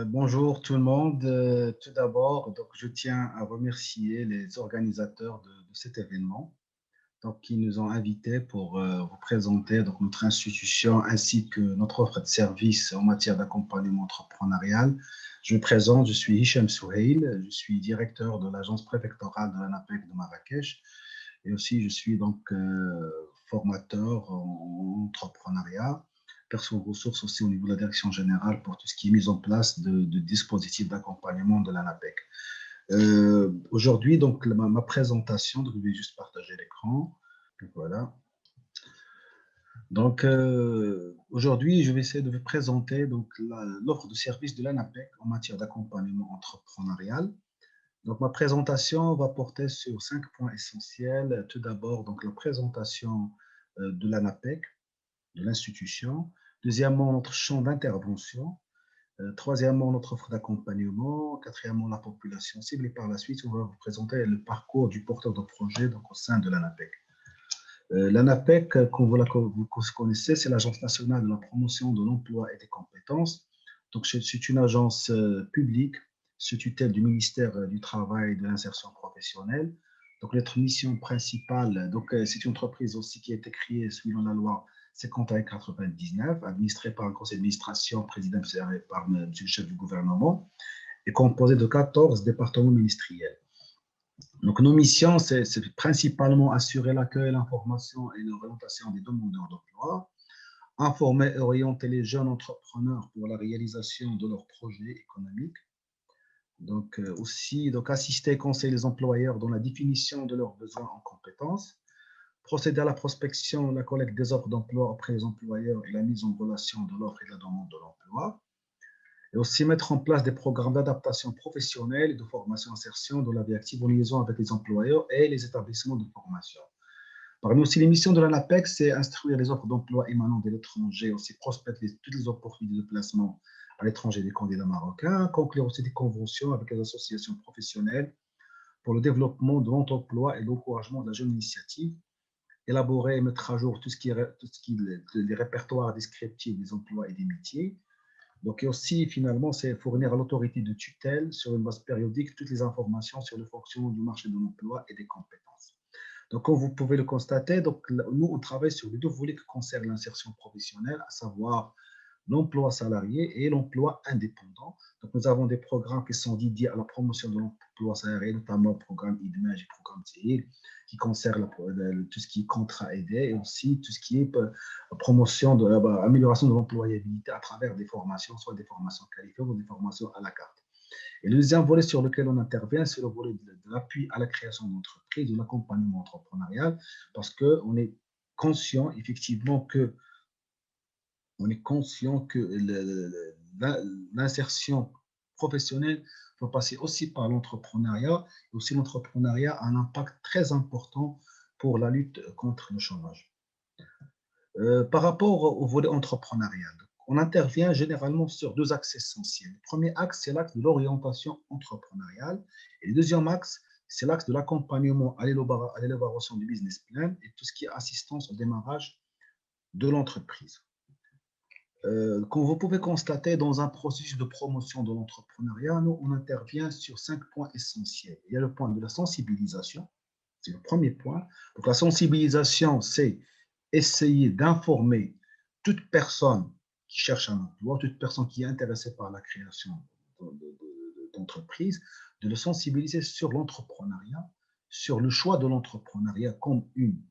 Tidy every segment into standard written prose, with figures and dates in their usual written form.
Bonjour tout le monde. Tout d'abord, je tiens à remercier les organisateurs de cet événement, qui nous ont invités pour vous présenter notre institution ainsi que notre offre de services en matière d'accompagnement entrepreneurial. Je me présente, je suis Hicham Souheil, je suis directeur de l'agence préfectorale de l'ANAPEC de Marrakech et aussi je suis formateur en entrepreneuriat, personne ressources aussi au niveau de la direction générale pour tout ce qui est mise en place de dispositifs d'accompagnement de l'ANAPEC. Aujourd'hui, ma présentation, je vais juste partager l'écran. Voilà. Aujourd'hui, je vais essayer de vous présenter l'offre de service de l'ANAPEC en matière d'accompagnement entrepreneurial. Ma présentation va porter sur 5 points essentiels. Tout d'abord, la présentation de l'ANAPEC, de l'institution. Deuxièmement, notre champ d'intervention. Troisièmement, notre offre d'accompagnement. Quatrièmement, la population cible. Et par la suite, on va vous présenter le parcours du porteur de projet au sein de l'ANAPEC. L'ANAPEC, comme vous connaissez, c'est l'Agence nationale de la promotion de l'emploi et des compétences. C'est une agence publique sous tutelle du ministère du Travail et de l'Insertion professionnelle. Notre mission principale, c'est une entreprise aussi qui a été créée suivant la loi 51/99, administrée par un conseil d'administration présidé par M. le chef du gouvernement et composée de 14 départements ministériels. Nos missions, c'est principalement assurer l'accueil, l'information et l'orientation des demandeurs d'emploi, informer et orienter les jeunes entrepreneurs pour la réalisation de leurs projets économiques, assister et conseiller les employeurs dans la définition de leurs besoins en compétences, procéder à la prospection, la collecte des offres d'emploi auprès des employeurs et la mise en relation de l'offre et de la demande de l'emploi, et aussi mettre en place des programmes d'adaptation professionnelle et de formation insertion dans la vie active en liaison avec les employeurs et les établissements de formation. Parmi aussi les missions de l'ANAPEC, c'est instruire les offres d'emploi émanant de l'étranger, aussi prospecter toutes les opportunités de placement à l'étranger des candidats marocains, conclure aussi des conventions avec les associations professionnelles pour le développement de l'emploi et l'encouragement de la jeune initiative, élaborer et mettre à jour tout ce qui est les répertoires descriptifs des emplois et des métiers. Et aussi, finalement, c'est fournir à l'autorité de tutelle, sur une base périodique, toutes les informations sur le fonctionnement du marché de l'emploi et des compétences. Comme vous pouvez le constater, nous, on travaille sur les deux volets qui concernent l'insertion professionnelle, à savoir l'emploi salarié et l'emploi indépendant. Nous avons des programmes qui sont dédiés à la promotion de l'emploi salarié, notamment le programme IDMAGE et le programme TIL, qui concerne tout ce qui est contrat aidé et aussi tout ce qui est promotion amélioration de l'employabilité à travers des formations, soit des formations qualifiées ou des formations à la carte. Et le deuxième volet sur lequel on intervient, c'est le volet de l'appui à la création d'entreprises, de l'accompagnement entrepreneurial, parce qu'on est conscient effectivement que l'insertion professionnelle doit passer aussi par l'entrepreneuriat. Et aussi, l'entrepreneuriat a un impact très important pour la lutte contre le chômage. Par rapport au volet entrepreneurial, on intervient généralement sur deux axes essentiels. Le premier axe, c'est l'axe de l'orientation entrepreneuriale. Et le deuxième axe, c'est l'axe de l'accompagnement à l'élaboration du business plan et tout ce qui est assistance au démarrage de l'entreprise. Comme vous pouvez constater, dans un processus de promotion de l'entrepreneuriat, nous, on intervient sur 5 points essentiels. Il y a le point de la sensibilisation, c'est le premier point. Donc, la sensibilisation, c'est essayer d'informer toute personne qui cherche un emploi, toute personne qui est intéressée par la création d'entreprise, de le sensibiliser sur l'entrepreneuriat, sur le choix de l'entrepreneuriat comme une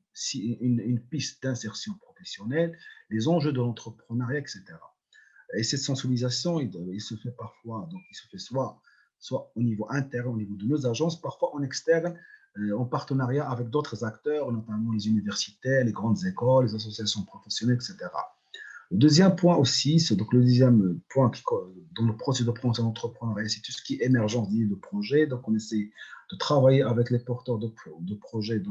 piste d'insertion professionnelle, les enjeux de l'entrepreneuriat, etc. Et cette sensibilisation, il se fait parfois, il se fait soit au niveau interne, au niveau de nos agences, parfois en externe, en partenariat avec d'autres acteurs, notamment les universités, les grandes écoles, les associations professionnelles, etc. Le deuxième point aussi, c'est le deuxième point dans le processus de promotion d'entrepreneuriat, c'est tout ce qui est émergence d'idées de projets. Donc, on essaie de travailler avec les porteurs de projets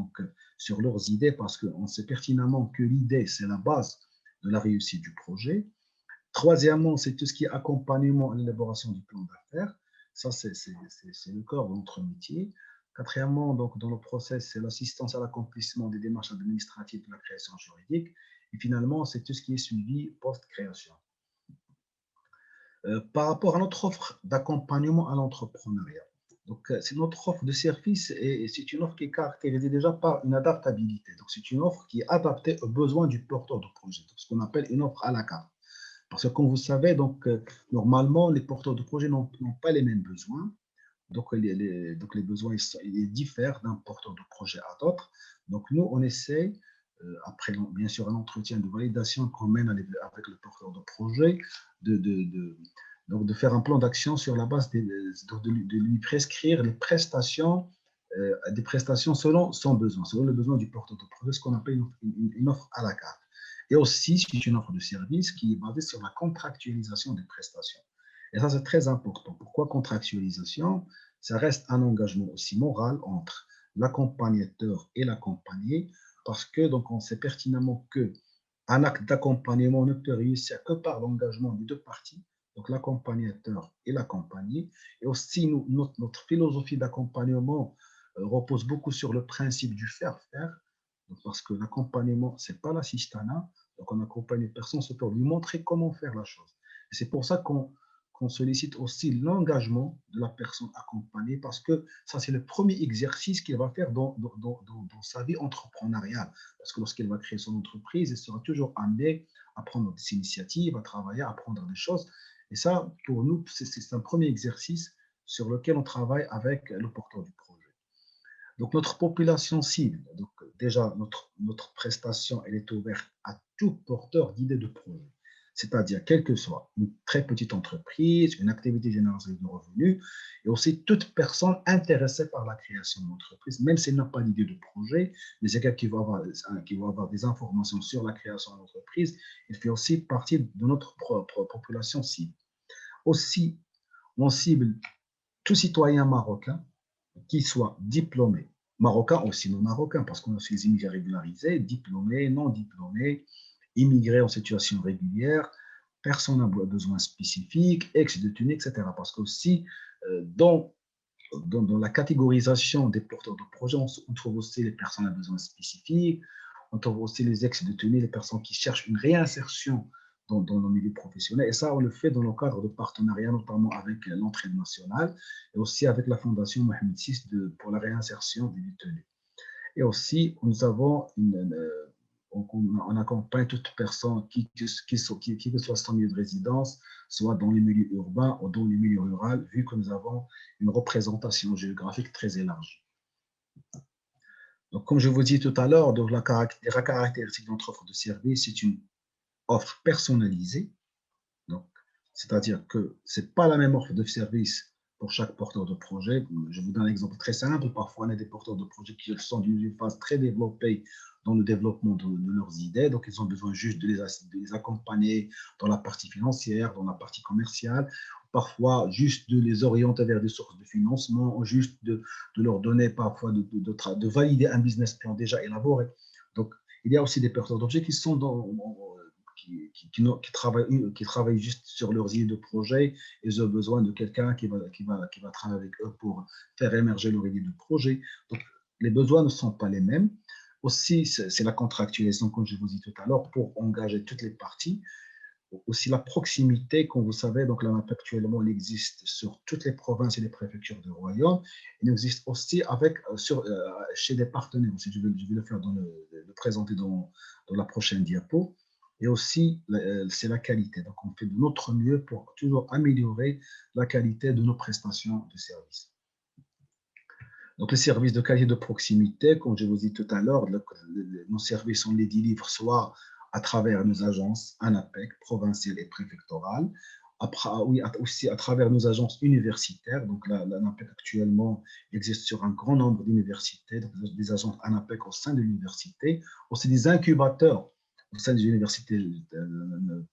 sur leurs idées parce qu'on sait pertinemment que l'idée, c'est la base de la réussite du projet. Troisièmement, c'est tout ce qui est accompagnement à l'élaboration du plan d'affaires. Ça, c'est le corps de notre métier. Quatrièmement, dans le process, c'est l'assistance à l'accomplissement des démarches administratives de la création juridique. Et finalement, c'est tout ce qui est suivi post-création. Par rapport à notre offre d'accompagnement à l'entrepreneuriat. Donc, c'est notre offre de service et c'est une offre qui est caractérisée déjà par une adaptabilité. Donc, c'est une offre qui est adaptée aux besoins du porteur de projet, donc ce qu'on appelle une offre à la carte. Parce que, comme vous savez, donc, normalement, les porteurs de projet n'ont pas les mêmes besoins. Donc, donc les besoins ils diffèrent d'un porteur de projet à d'autres. Donc, nous, on essaie, après bien sûr un entretien de validation qu'on mène avec le porteur de projet, de, de, de, donc de faire un plan d'action sur la base de lui prescrire les prestations, des prestations selon son besoin, selon le besoin du porteur de projet, ce qu'on appelle une offre à la carte. Et aussi, c'est une offre de service qui est basée sur la contractualisation des prestations. Et ça, c'est très important. Pourquoi contractualisation? Ça reste un engagement aussi moral entre l'accompagnateur et l'accompagné, parce que donc on sait pertinemment que un acte d'accompagnement ne peut réussir que par l'engagement des deux parties, donc l'accompagnateur et l'accompagné. Et aussi, notre philosophie d'accompagnement repose beaucoup sur le principe du faire-faire, parce que l'accompagnement, ce n'est pas l'assistanat. Donc, on accompagne une personne, c'est pour lui montrer comment faire la chose. Et c'est pour ça qu'on sollicite aussi l'engagement de la personne accompagnée, parce que ça, c'est le premier exercice qu'il va faire dans sa vie entrepreneuriale. Parce que lorsqu'il va créer son entreprise, il sera toujours amené à prendre des initiatives, à travailler, à apprendre des choses. Et ça, pour nous, c'est un premier exercice sur lequel on travaille avec le porteur du projet. Donc, notre population cible, donc déjà, notre prestation, elle est ouverte à tout porteur d'idées de projet. C'est-à-dire, quelle que soit une très petite entreprise, une activité génératrice de revenus, et aussi toute personne intéressée par la création d'entreprise, même s'il n'a pas d'idée de projet, mais c'est quelqu'un qui va avoir des informations sur la création d'entreprise, il fait aussi partie de notre propre population cible. Aussi, on cible tout citoyen marocain qui soit diplômé, marocain ou sinon marocain, parce qu'on a aussi les immigrés régularisés, diplômés, non diplômés, immigrés en situation régulière, personne à besoin spécifique, ex-détenus, etc. Parce qu'aussi, dans la catégorisation des porteurs de projets, on trouve aussi les personnes à besoins spécifiques, on trouve aussi les ex-détenus, les personnes qui cherchent une réinsertion dans le milieu professionnel. Et ça, on le fait dans le cadre de partenariats, notamment avec l'entraide nationale et aussi avec la Fondation Mohamed VI pour la réinsertion des détenus. Et aussi, nous avons on accompagne toute personne qui que soit son milieu de résidence, soit dans les milieux urbains ou dans les milieux ruraux, vu que nous avons une représentation géographique très élargie. Donc, comme je vous dis tout à l'heure, la caractéristique de notre offre de service, c'est une offre personnalisée. Donc, c'est-à-dire que ce n'est pas la même offre de service pour chaque porteur de projet. Je vous donne un exemple très simple. Parfois, on a des porteurs de projets qui sont d'une phase très développée dans le développement de leurs idées. Donc, ils ont besoin juste de les accompagner dans la partie financière, dans la partie commerciale. Parfois, juste de les orienter vers des sources de financement, ou juste de leur donner parfois de valider un business plan déjà élaboré. Donc, il y a aussi des porteurs d'objets qui sont qui travaillent juste sur leurs idées de projet. Ils ont besoin de quelqu'un qui va travailler avec eux pour faire émerger leur idée de projet. Donc, les besoins ne sont pas les mêmes. Aussi, c'est la contractualisation, comme je vous dis tout à l'heure, pour engager toutes les parties. Aussi, la proximité, comme vous savez, donc la MAP actuellement, elle existe sur toutes les provinces et les préfectures du royaume. Elle existe aussi chez des partenaires. Aussi, je vais le faire le présenter dans la prochaine diapo. Et aussi, c'est la qualité. Donc, on fait de notre mieux pour toujours améliorer la qualité de nos prestations de services. Donc, les services de qualité de proximité, comme je vous ai dit tout à l'heure, nos services, on les délivre soit à travers nos agences ANAPEC, provinciales et préfectorales, oui, aussi à travers nos agences universitaires. Donc, l'ANAPEC actuellement existe sur un grand nombre d'universités, donc des agences ANAPEC au sein de l'université, aussi des incubateurs au sein des universités,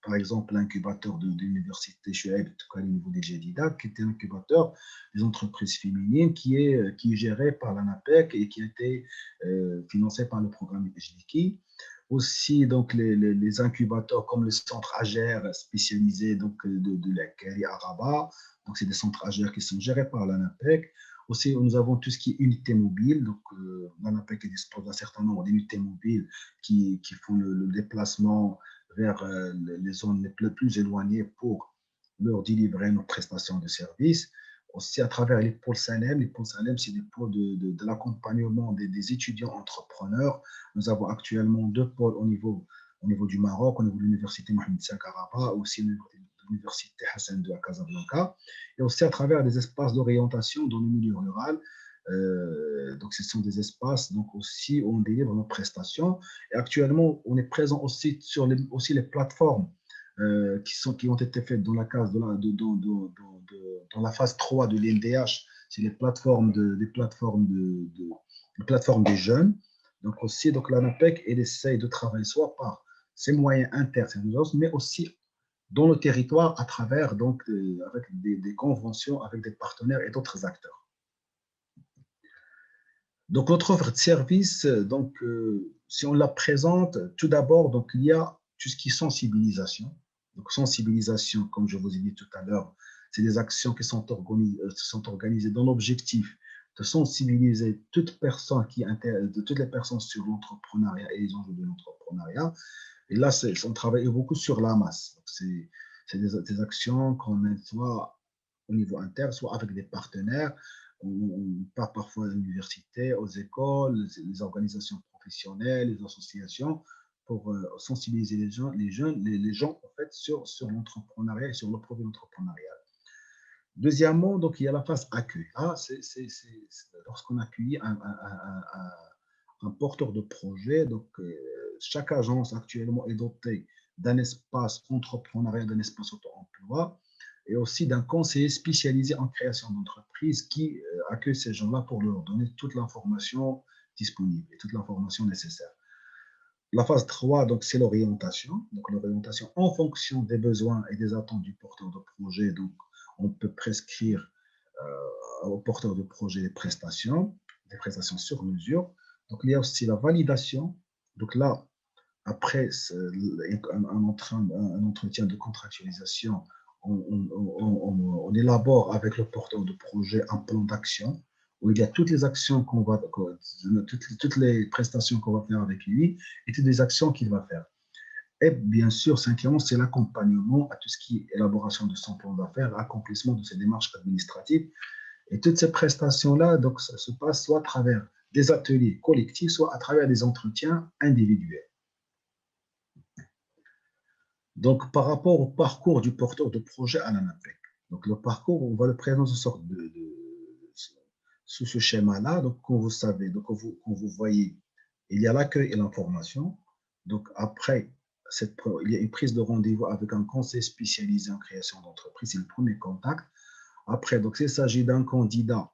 par exemple l'incubateur de l'université Chouaib au niveau des Jedidah, qui était un incubateur des entreprises féminines qui est géré par l'ANAPEC et qui a été financé par le programme HDKI. Aussi, donc, les incubateurs comme le centre AGER spécialisé donc, de la Kali à Rabat. Donc, c'est des centres AGER qui sont gérés par l'ANAPEC. Aussi, nous avons tout ce qui est unité mobile. Donc, l'ANAPEC dispose d'un certain nombre d'unités mobiles qui font le déplacement vers les zones les plus éloignées pour leur délivrer nos prestations de services. Aussi à travers les pôles Salem. Les pôles Salem, c'est des pôles de l'accompagnement des étudiants entrepreneurs. Nous avons actuellement 2 pôles au niveau du Maroc, au niveau de l'université Mohamed V à Rabat, aussi l'université Hassan II à Casablanca, et aussi à travers des espaces d'orientation dans le milieu rural. Donc, ce sont des espaces donc aussi où on délivre nos prestations. Et actuellement, on est présent aussi sur aussi les plateformes qui ont été faites dans la case dans la phase 3 de l'INDH, c'est les plateformes les plateformes des jeunes. Donc aussi, donc l'ANAPEC, elle essaye de travailler soit par ses moyens internes, mais aussi dans le territoire à travers donc avec des conventions avec des partenaires et d'autres acteurs. Donc notre offre de service, donc si on la présente, tout d'abord, donc il y a tout ce qui est sensibilisation. Donc sensibilisation, comme je vous ai dit tout à l'heure, c'est des actions qui sont organisées dans l'objectif de sensibiliser toutes les personnes sur l'entrepreneuriat et les enjeux de l'entrepreneuriat. Et là, on travaille beaucoup sur la masse. C'est des actions qu'on mène soit au niveau interne, soit avec des partenaires. On part parfois à l'université, aux écoles, les organisations professionnelles, les associations, pour sensibiliser les gens en fait, sur l'entrepreneuriat et sur le projet entrepreneurial. Deuxièmement, donc, il y a la phase accueil. Ah, c'est lorsqu'on accueille un porteur de projet. Donc, chaque agence actuellement est dotée d'un espace entrepreneurial, d'un espace auto-emploi et aussi d'un conseiller spécialisé en création d'entreprise qui accueille ces gens-là pour leur donner toute l'information disponible et toute l'information nécessaire. La phase 3, donc, c'est l'orientation. Donc, l'orientation en fonction des besoins et des attentes du porteur de projet. Donc, on peut prescrire au porteur de projet des prestations sur mesure. Donc, il y a aussi la validation. Donc là, après un entretien de contractualisation, on élabore avec le porteur de projet un plan d'action où il y a toutes les actions toutes les prestations qu'on va faire avec lui et toutes les actions qu'il va faire. Et bien sûr, cinquièmement, c'est l'accompagnement à tout ce qui est élaboration de son plan d'affaires, accomplissement de ses démarches administratives. Et toutes ces prestations-là, donc, ça se passe soit à travers des ateliers collectifs, soit à travers des entretiens individuels. Donc, par rapport au parcours du porteur de projet à l'ANAPEC, donc le parcours, on va le présenter sous ce schéma-là. Donc, comme vous savez, donc, quand vous voyez, il y a l'accueil et l'information. Donc, après, il y a une prise de rendez-vous avec un conseil spécialisé en création d'entreprise, c'est le premier contact. Après, donc, s'il s'agit d'un candidat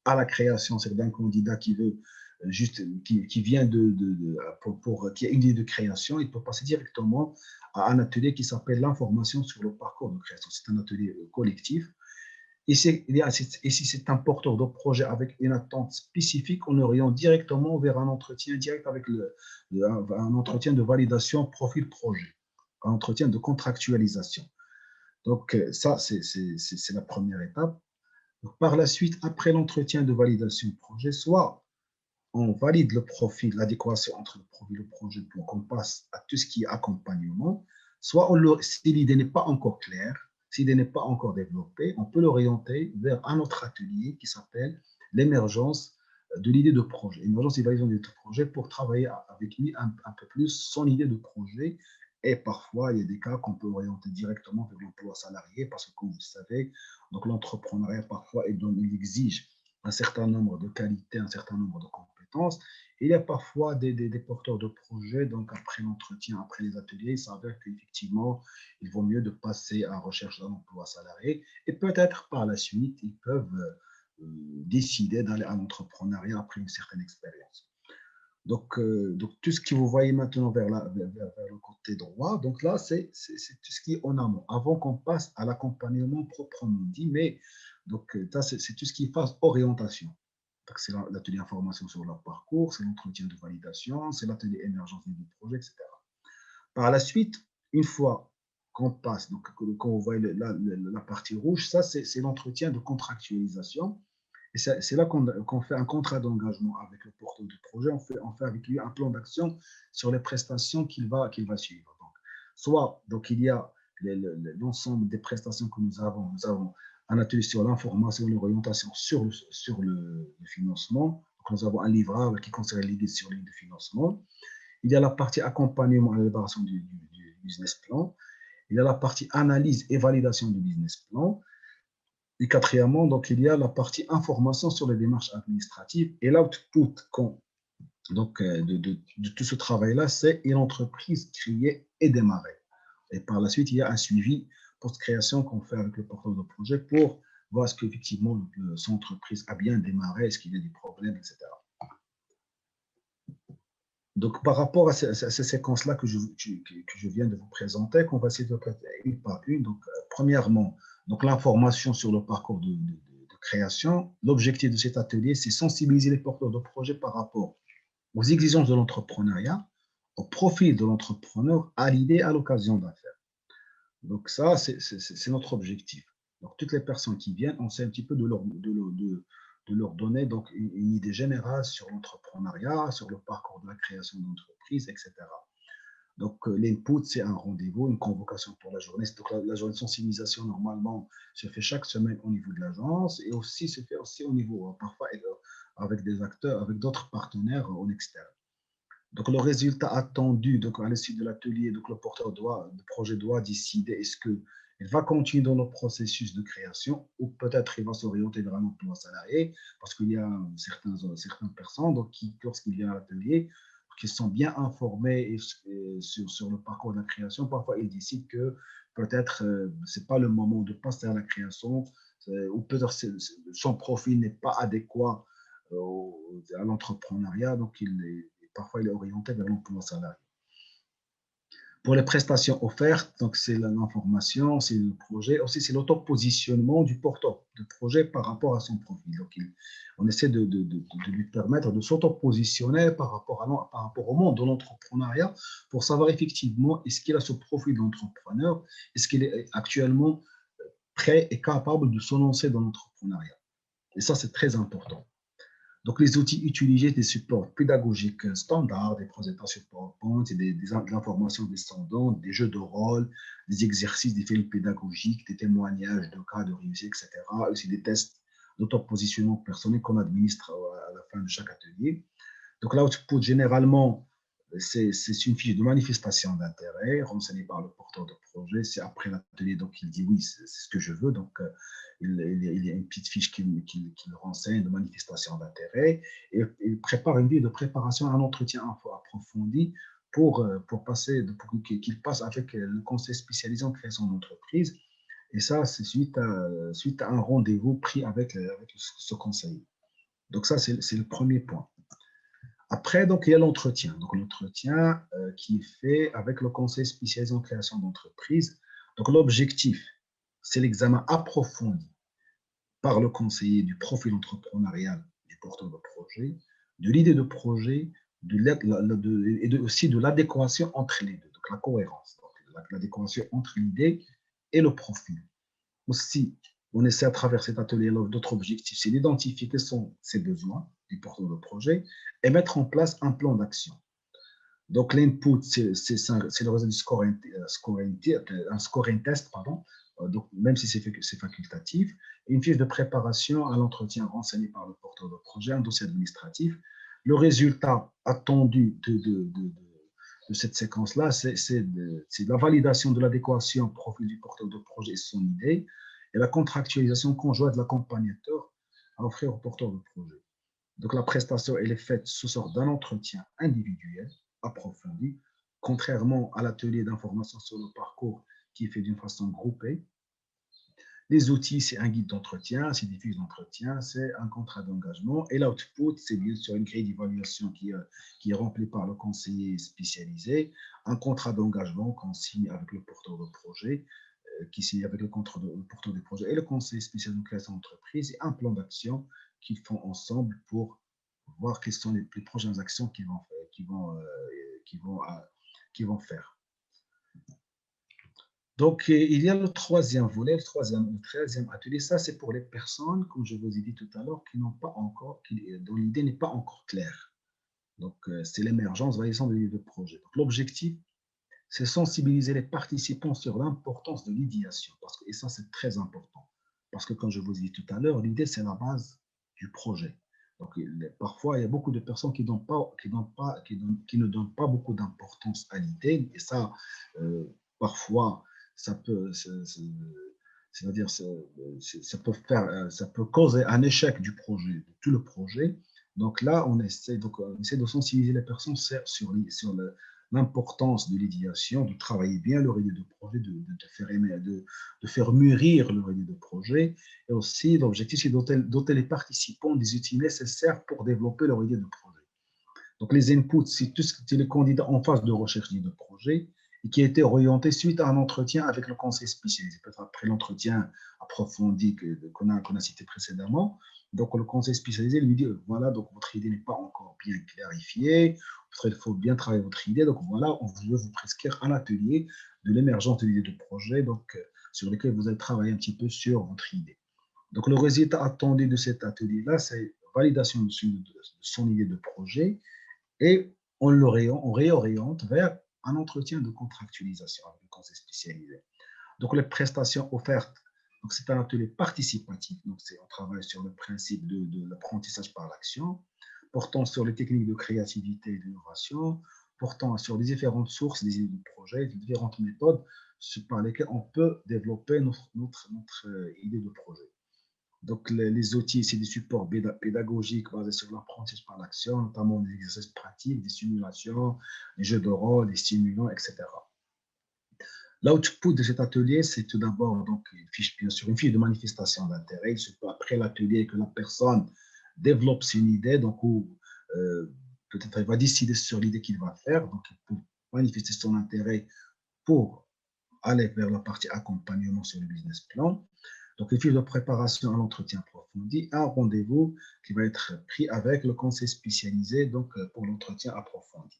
à la création, c'est d'un candidat qui veut qui vient qui a une idée de création, il peut passer directement à un atelier qui s'appelle l'information sur le parcours de création. C'est un atelier collectif. Et si c'est un porteur de projet avec une attente spécifique, on oriente directement vers un entretien direct avec un entretien de validation profil projet, un entretien de contractualisation. Donc, ça, c'est la première étape. Donc, par la suite, après l'entretien de validation projet, soit on valide le profil, l'adéquation entre le profil et le projet pour qu'on passe à tout ce qui est accompagnement, soit si l'idée n'est pas encore claire, si l'idée n'est pas encore développée, on peut l'orienter vers un autre atelier qui s'appelle l'émergence de l'idée de projet. L'émergence et validation de l'idée de projet pour travailler avec lui un peu plus son idée de projet. Et parfois, il y a des cas qu'on peut orienter directement vers l'emploi salarié parce que, comme vous savez, donc l'entrepreneuriat, parfois, il exige un certain nombre de qualités, un certain nombre de compétences. Il y a parfois des porteurs de projets, donc après l'entretien, après les ateliers, il s'avère qu'effectivement, il vaut mieux de passer à la recherche d'un emploi salarié et peut-être par la suite, ils peuvent décider d'aller à l'entrepreneuriat après une certaine expérience. Donc, tout ce que vous voyez maintenant vers le côté droit, donc là, c'est tout ce qui est en amont, avant qu'on passe à l'accompagnement proprement dit, mais donc, ça, c'est tout ce qui est phase orientation. C'est l'atelier information sur leur parcours, c'est l'entretien de validation, c'est l'atelier émergence du projet, etc. Par la suite, une fois qu'on passe, donc quand vous voyez la partie rouge, ça, c'est l'entretien de contractualisation. Et c'est là qu'on fait un contrat d'engagement avec le porteur de projet. On fait avec lui un plan d'action sur les prestations qu'il va suivre. Donc, soit donc, il y a l'ensemble des prestations que nous avons. Nous avons un atelier sur l'information et l'orientation sur le financement. Donc, nous avons un livrable qui concerne l'idée sur l'idée de financement. Il y a la partie accompagnement à l'élaboration du business plan. Il y a la partie analyse et validation du business plan. Et quatrièmement, donc, il y a la partie information sur les démarches administratives. Et l'output donc, de tout ce travail-là, c'est une entreprise créée et démarrée. Et par la suite, il y a un suivi post-création qu'on fait avec le porteur de projet pour voir est-ce qu'effectivement son entreprise a bien démarré, est-ce qu'il y a des problèmes, etc. Donc, par rapport à ces séquences-là que je viens de vous présenter, qu'on va essayer de traiter une par une. Donc, premièrement, donc l'information sur le parcours de création. L'objectif de cet atelier, c'est sensibiliser les porteurs de projet par rapport aux exigences de l'entrepreneuriat, au profil de l'entrepreneur, à l'idée, à l'occasion d'affaires. Donc ça, c'est notre objectif. Donc toutes les personnes qui viennent, on sait un petit peu de leur donner donc une idée générale sur l'entrepreneuriat, sur le parcours de la création d'entreprise, etc. Donc l'input, c'est un rendez-vous, une convocation pour la journée. Donc la journée de sensibilisation, normalement, se fait chaque semaine au niveau de l'agence et aussi se fait aussi au niveau, parfois, avec des acteurs, avec d'autres partenaires en externe. Donc, le résultat attendu, donc à l'issue de l'atelier, donc le porteur de projet doit décider est-ce qu'il va continuer dans le processus de création ou peut-être il va s'orienter vers un emploi salarié parce qu'il y a certaines personnes donc, qui, lorsqu'il vient à l'atelier, qui sont bien informés sur le parcours de la création, parfois ils décident que peut-être ce n'est pas le moment de passer à la création ou peut-être son profil n'est pas adéquat à l'entrepreneuriat, donc parfois il est orienté vers l'emploi salarié. Pour les prestations offertes, donc c'est l'information, c'est le projet, aussi c'est l'auto-positionnement du porteur de projet par rapport à son profil. Donc on essaie de lui permettre de s'auto-positionner par rapport au monde de l'entrepreneuriat pour savoir effectivement est-ce qu'il a ce profil d'entrepreneur, est-ce qu'il est actuellement prêt et capable de se lancer dans l'entrepreneuriat. Et ça, c'est très important. Donc, les outils utilisés, des supports pédagogiques standards, des présentations PowerPoint, de l'information descendante, des jeux de rôle, des exercices, des films pédagogiques, des témoignages de cas de réussite, etc. Aussi des tests d'auto-positionnement personnel qu'on administre à la fin de chaque atelier. Donc, l'output, généralement, c'est une fiche de manifestation d'intérêt renseignée par le porteur de projet. C'est après l'atelier, donc il dit oui, c'est ce que je veux. Donc, il y a une petite fiche qui le renseigne de manifestation d'intérêt et il prépare une vidéo de préparation à un entretien approfondi pour qu'il passe avec le conseil spécialisé en création d'entreprise. Et ça, c'est suite à un rendez-vous pris avec ce conseiller. Donc, ça, c'est le premier point. Après, donc, il y a l'entretien. Donc, l'entretien qui est fait avec le conseil spécialisé en création d'entreprise. Donc, l'objectif, c'est l'examen approfondi par le conseiller du profil entrepreneurial du porteur de projet, de l'idée de projet, et aussi de l'adéquation entre les deux, donc la cohérence, l'adéquation entre l'idée et le profil. Aussi, on essaie à travers cet atelier d'autres objectifs, c'est d'identifier quels sont ses besoins du porteur de projet et mettre en place un plan d'action. Donc, l'input, c'est le résultat du un scoring test, pardon, donc, même si c'est facultatif, une fiche de préparation à l'entretien renseigné par le porteur de projet, un dossier administratif. Le résultat attendu de cette séquence-là, c'est la validation de l'adéquation au profil du porteur de projet et son idée, et la contractualisation conjointe de l'accompagnateur à offrir au porteur de projet. Donc, la prestation, elle est faite sous sorte d'un entretien individuel approfondi, contrairement à l'atelier d'information sur le parcours qui est fait d'une façon groupée. Les outils, c'est un guide d'entretien, c'est des fiches d'entretien, c'est un contrat d'engagement. Et l'output, c'est bien sûr une grille d'évaluation qui est remplie par le conseiller spécialisé, un contrat d'engagement qu'on signe avec le porteur de projet, qui signe avec le porteur de projet et le conseiller spécialisé en création d'entreprise, et un plan d'action qu'ils font ensemble pour voir quelles sont les prochaines actions qu'ils vont faire. Donc, il y a le troisième volet, le 13e atelier. Ça, c'est pour les personnes, comme je vous ai dit tout à l'heure, dont l'idée n'est pas encore claire. Donc, c'est l'émergence, validation de l'idée de projet. Donc, l'objectif, c'est sensibiliser les participants sur l'importance de l'idéation. Et ça, c'est très important. Parce que, comme je vous ai dit tout à l'heure, l'idée, c'est la base du projet. Donc, parfois, il y a beaucoup de personnes qui ne donnent pas beaucoup d'importance à l'idée. Et ça, parfois, ça peut, c'est-à-dire, ça peut causer un échec du projet, de tout le projet. Donc là, on essaie de sensibiliser les personnes sur l'importance de l'idéation, de travailler bien leur idée de projet, de faire mûrir leur idée de projet. Et aussi, l'objectif, c'est doter les participants des outils nécessaires pour développer leur idée de projet. Donc, les inputs, c'est les candidats en phase de recherche d'idées de projet et qui a été orienté suite à un entretien avec le conseil spécialisé, peut-être après l'entretien approfondi qu'on a cité précédemment. Donc, le conseil spécialisé lui dit, voilà, donc votre idée n'est pas encore bien clarifiée, il faut bien travailler votre idée, donc voilà, on veut vous prescrire un atelier de l'émergence de l'idée de projet, donc sur lequel vous allez travailler un petit peu sur votre idée. Donc, le résultat attendu de cet atelier-là, c'est validation de son idée de projet et on réoriente vers un entretien de contractualisation avec le conseil spécialisé. Donc, les prestations offertes, donc c'est un atelier participatif, donc on travaille sur le principe de l'apprentissage par l'action, portant sur les techniques de créativité et d'innovation, portant sur les différentes sources des idées de projet, les différentes méthodes par lesquelles on peut développer notre idée de projet. Donc, les outils, c'est des supports pédagogiques basés sur l'apprentissage par l'action, notamment des exercices pratiques, des simulations, des jeux de rôle, des stimulants, etc. L'output de cet atelier, c'est tout d'abord donc bien sûr, une fiche de manifestation d'intérêt. Il se peut après l'atelier que la personne développe une idée, donc peut-être elle va décider sur l'idée qu'il va faire, donc il peut manifester son intérêt pour aller vers la partie accompagnement sur le business plan. Donc, les fiches de préparation à l'entretien approfondi, un rendez-vous qui va être pris avec le conseil spécialisé donc, pour l'entretien approfondi.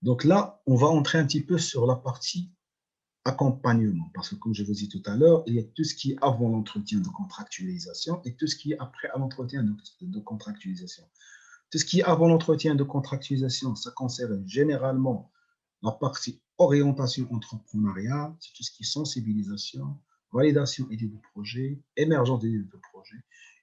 Donc là, on va entrer un petit peu sur la partie accompagnement, parce que comme je vous ai dit tout à l'heure, il y a tout ce qui est avant l'entretien de contractualisation et tout ce qui est après à l'entretien de contractualisation. Tout ce qui est avant l'entretien de contractualisation, ça concerne généralement la partie orientation entrepreneuriale, c'est tout ce qui est sensibilisation, validation idée de projet, émergence d'idées de projet.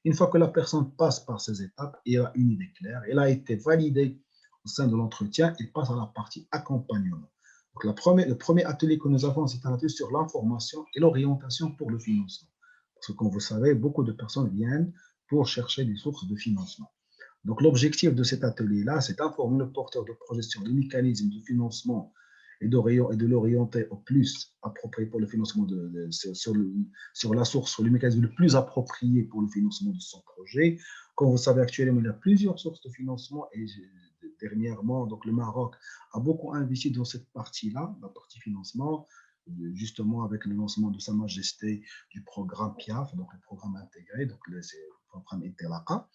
Une fois que la personne passe par ces étapes, il a une idée claire, elle a été validée au sein de l'entretien, il passe à la partie accompagnement. Donc le premier atelier que nous avons, c'est un atelier sur l'information et l'orientation pour le financement. Parce que comme vous savez, beaucoup de personnes viennent pour chercher des sources de financement. Donc, l'objectif de cet atelier-là, c'est d'informer le porteur de projet sur les mécanismes de financement et de l'orienter au plus approprié pour le financement sur la source, sur le mécanisme le plus approprié pour le financement de son projet. Comme vous savez, actuellement, il y a plusieurs sources de financement et dernièrement, donc le Maroc a beaucoup investi dans cette partie-là, la partie financement, justement avec le lancement de Sa Majesté du programme PIAF, donc le programme intégré, donc c'est le programme Intelaqa.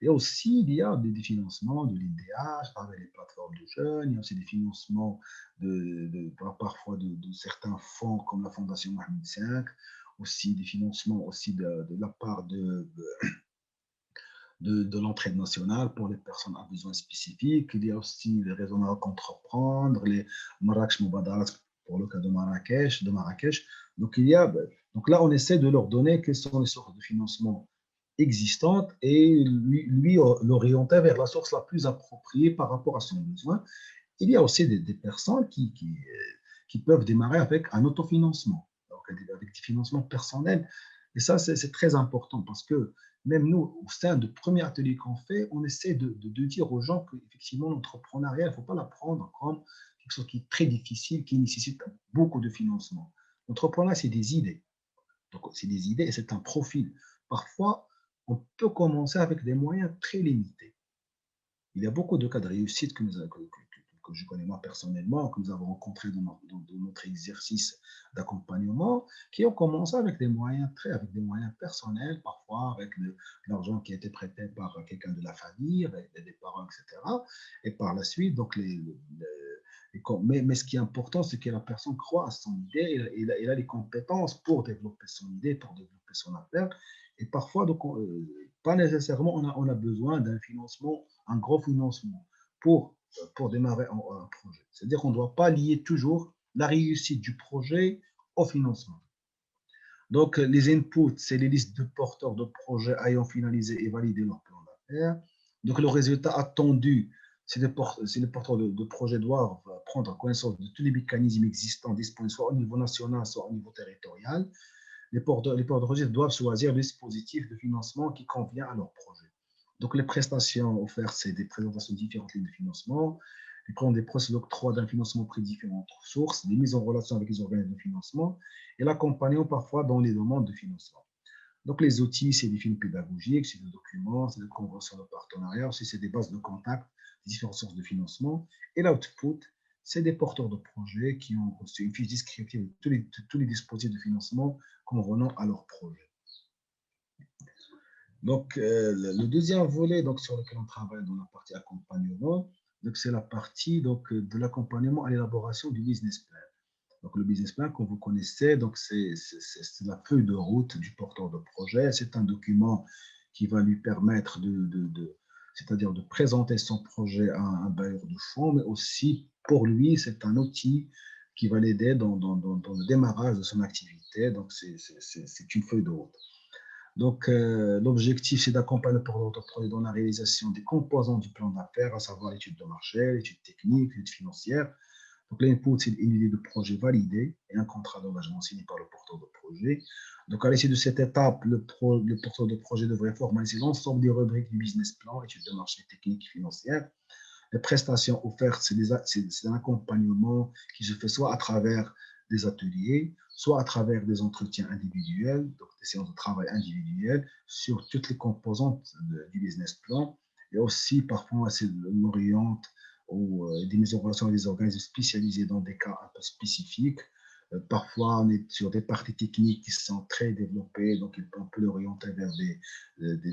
Et aussi, il y a des financements de l'IDH avec les plateformes de jeunes. Il y a aussi des financements parfois de certains fonds comme la Fondation Mohamed V. Aussi des financements aussi de la part de l'entraide nationale pour les personnes à besoins spécifiques. Il y a aussi les réseaux Maroc Entreprendre, les Marrakech Mubadarat pour le cas de Marrakech. Donc, donc là, on essaie de leur donner quelles sont les sources de financement existantes et lui l'orienter vers la source la plus appropriée par rapport à son besoin. Il y a aussi des personnes qui peuvent démarrer avec un autofinancement, donc avec des financements personnels. Et ça, c'est très important parce que même nous, au sein de premiers ateliers qu'on fait, on essaie de dire aux gens qu'effectivement, l'entrepreneuriat, il ne faut pas l'apprendre comme quelque chose qui est très difficile, qui nécessite beaucoup de financement. L'entrepreneuriat, c'est des idées. Donc, c'est des idées et c'est un profil. Parfois, on peut commencer avec des moyens très limités. Il y a beaucoup de cas de réussite que je connais moi personnellement, que nous avons rencontrés dans notre exercice d'accompagnement, qui ont commencé avec avec des moyens personnels, parfois avec de l'argent qui a été prêté par quelqu'un de la famille, avec des parents, etc. Et par la suite, donc mais ce qui est important, c'est que la personne croit à son idée, il a les compétences pour développer son idée, pour développer son affaire. Et parfois, donc, pas nécessairement, on a besoin d'un financement, un gros financement pour pour démarrer un projet. C'est-à-dire qu'on ne doit pas lier toujours la réussite du projet au financement. Donc, les inputs, c'est les listes de porteurs de projets ayant finalisé et validé leur plan d'affaires. Donc, le résultat attendu, c'est les porteurs de projets doivent prendre connaissance de tous les mécanismes existants disponibles, soit au niveau national, soit au niveau territorial. Les porteurs de projets doivent choisir le dispositif de financement qui convient à leur projet. Donc, les prestations offertes, c'est des présentations de différentes lignes de financement, les prendre des procédures d'octroi d'un financement auprès de différentes sources, des mises en relation avec les organismes de financement et l'accompagnement parfois dans les demandes de financement. Donc, les outils, c'est des films pédagogiques, c'est des documents, c'est des conventions de partenariat, aussi c'est des bases de contact, des différentes sources de financement. Et l'output, c'est des porteurs de projets qui ont reçu une fiche descriptive de tous les dispositifs de financement convenant à leur projet. Donc, le deuxième volet donc, sur lequel on travaille dans la partie accompagnement, c'est la partie donc, de l'accompagnement à l'élaboration du business plan. Donc, le business plan, comme vous connaissez, c'est la feuille de route du porteur de projet. C'est un document qui va lui permettre c'est-à-dire de présenter son projet à un bailleur de fonds, mais aussi pour lui, c'est un outil qui va l'aider dans le démarrage de son activité. Donc, c'est une feuille de route. Donc, l'objectif, c'est d'accompagner le porteur de projet dans la réalisation des composants du plan d'affaires, à savoir l'étude de marché, l'étude technique, l'étude financière. Donc, l'input, c'est une idée de projet validée et un contrat d'engagement signé par le porteur de projet. Donc, à l'issue de cette étape, le porteur de projet devrait formaliser l'ensemble des rubriques du business plan, études de marché technique et financière. Les prestations offertes, c'est un accompagnement qui se fait soit à travers des ateliers, soit à travers des entretiens individuels, donc des séances de travail individuelles sur toutes les composantes du business plan. Et aussi, parfois, on oriente ou des mises en relation avec des organismes spécialisés dans des cas un peu spécifiques. Parfois, on est sur des parties techniques qui sont très développées, donc on peut l'orienter vers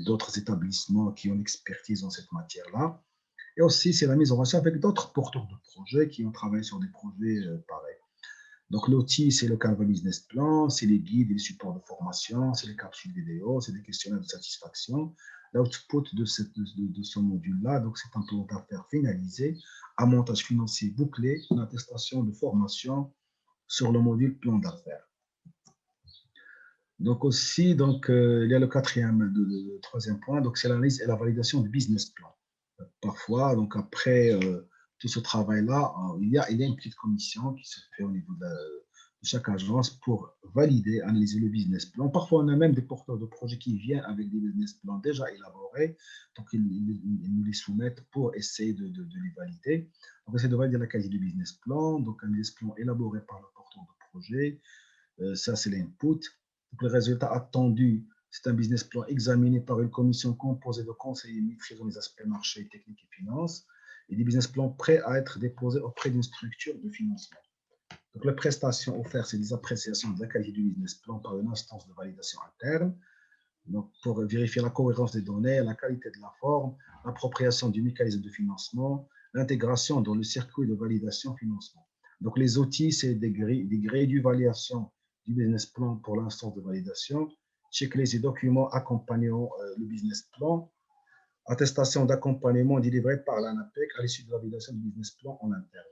d'autres établissements qui ont l'expertise dans cette matière-là. Et aussi, c'est la mise en relation avec d'autres porteurs de projets qui ont travaillé sur des projets pareils. Donc, l'outil, c'est le Canva Business Plan, c'est les guides et les supports de formation, c'est les capsules vidéo, c'est des questionnaires de satisfaction. L'output de ce module-là, donc c'est un plan d'affaires finalisé, un montage financier bouclé, une attestation de formation sur le module plan d'affaires. Donc aussi, il y a le troisième point, donc c'est l'analyse et la validation du business plan. Parfois, donc après tout ce travail-là, il y a une petite commission qui se fait au niveau de chaque agence pour valider, analyser le business plan. Parfois, on a même des porteurs de projets qui viennent avec des business plans déjà élaborés, donc ils nous les soumettent pour essayer de les valider. Donc, on essaie de valider la qualité du business plan, donc un business plan élaboré par le porteur de projet. Ça, c'est l'input. Donc, le résultat attendu, c'est un business plan examiné par une commission composée de conseillers maîtrisant les aspects marché, technique et finance, et des business plans prêts à être déposés auprès d'une structure de financement. Donc, les prestations offertes, c'est des appréciations de la qualité du business plan par une instance de validation interne, donc pour vérifier la cohérence des données, la qualité de la forme, l'appropriation du mécanisme de financement, l'intégration dans le circuit de validation financement. Donc, les outils, c'est des grilles d'évaluation du business plan pour l'instance de validation, checklist et documents accompagnant le business plan, attestation d'accompagnement délivrée par l'ANAPEC à l'issue de la validation du business plan en interne.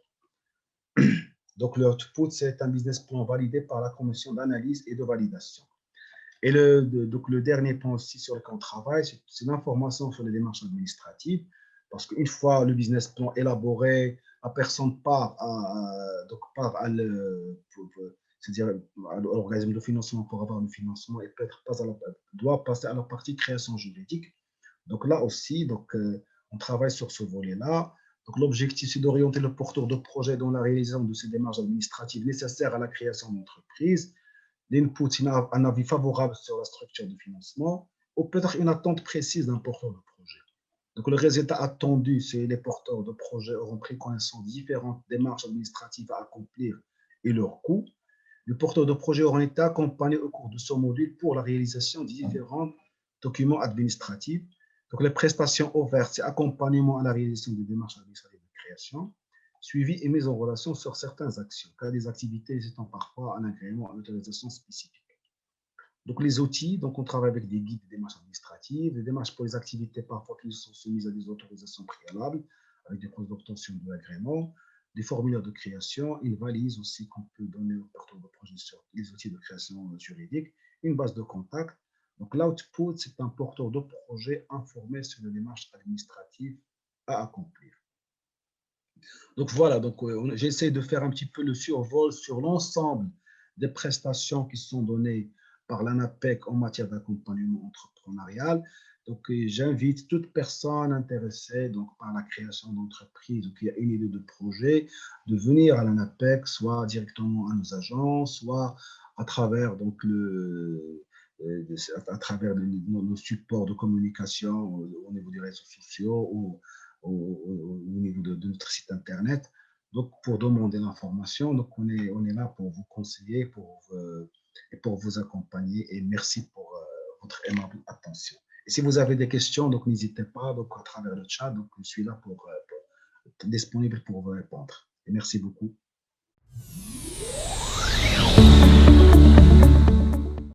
Donc, l'output, c'est un business plan validé par la commission d'analyse et de validation. Et donc le dernier point aussi sur lequel on travaille, c'est l'information sur les démarches administratives, parce qu'une fois le business plan élaboré, la personne part à l'organisme de financement pour avoir le financement et doit passer à la partie création juridique. Donc là aussi, on travaille sur ce volet-là. Donc l'objectif, c'est d'orienter le porteur de projet dans la réalisation de ces démarches administratives nécessaires à la création d'entreprise. L'input, un avis favorable sur la structure de financement, ou peut-être une attente précise d'un porteur de projet. Donc, le résultat attendu, c'est les porteurs de projet auront pris connaissance de différentes démarches administratives à accomplir et leurs coûts. Les porteurs de projet auront été accompagnés au cours de ce module pour la réalisation de différents documents administratifs. Donc, les prestations offertes, c'est accompagnement à la réalisation des démarches administratives de création, suivi et mise en relation sur certaines actions, car des activités étant parfois un agrément à l'autorisation spécifique. Donc, les outils, donc on travaille avec des guides de démarches administratives, des démarches pour les activités parfois qui sont soumises à des autorisations préalables, avec des procédures d'obtention de l'agrément, des formulaires de création, une valise aussi qu'on peut donner aux porteurs de projet sur les outils de création juridique, une base de contact. Donc, l'output, c'est un porteur de projet informé sur les démarches administratives à accomplir. Donc voilà, donc j'essaie de faire un petit peu le survol sur l'ensemble des prestations qui sont données par l'ANAPEC en matière d'accompagnement entrepreneurial. Donc j'invite toute personne intéressée donc, par la création d'entreprise ou qui a une idée de projet de venir à l'ANAPEC, soit directement à nos agences, soit à travers donc, à travers nos supports de communication au niveau des réseaux sociaux ou au niveau de notre site internet. Donc, pour demander l'information, donc on est là pour vous conseiller et pour vous accompagner. Et merci pour votre aimable attention. Et si vous avez des questions, donc n'hésitez pas donc, à travers le chat. Donc, je suis là disponible pour vous répondre. Et merci beaucoup.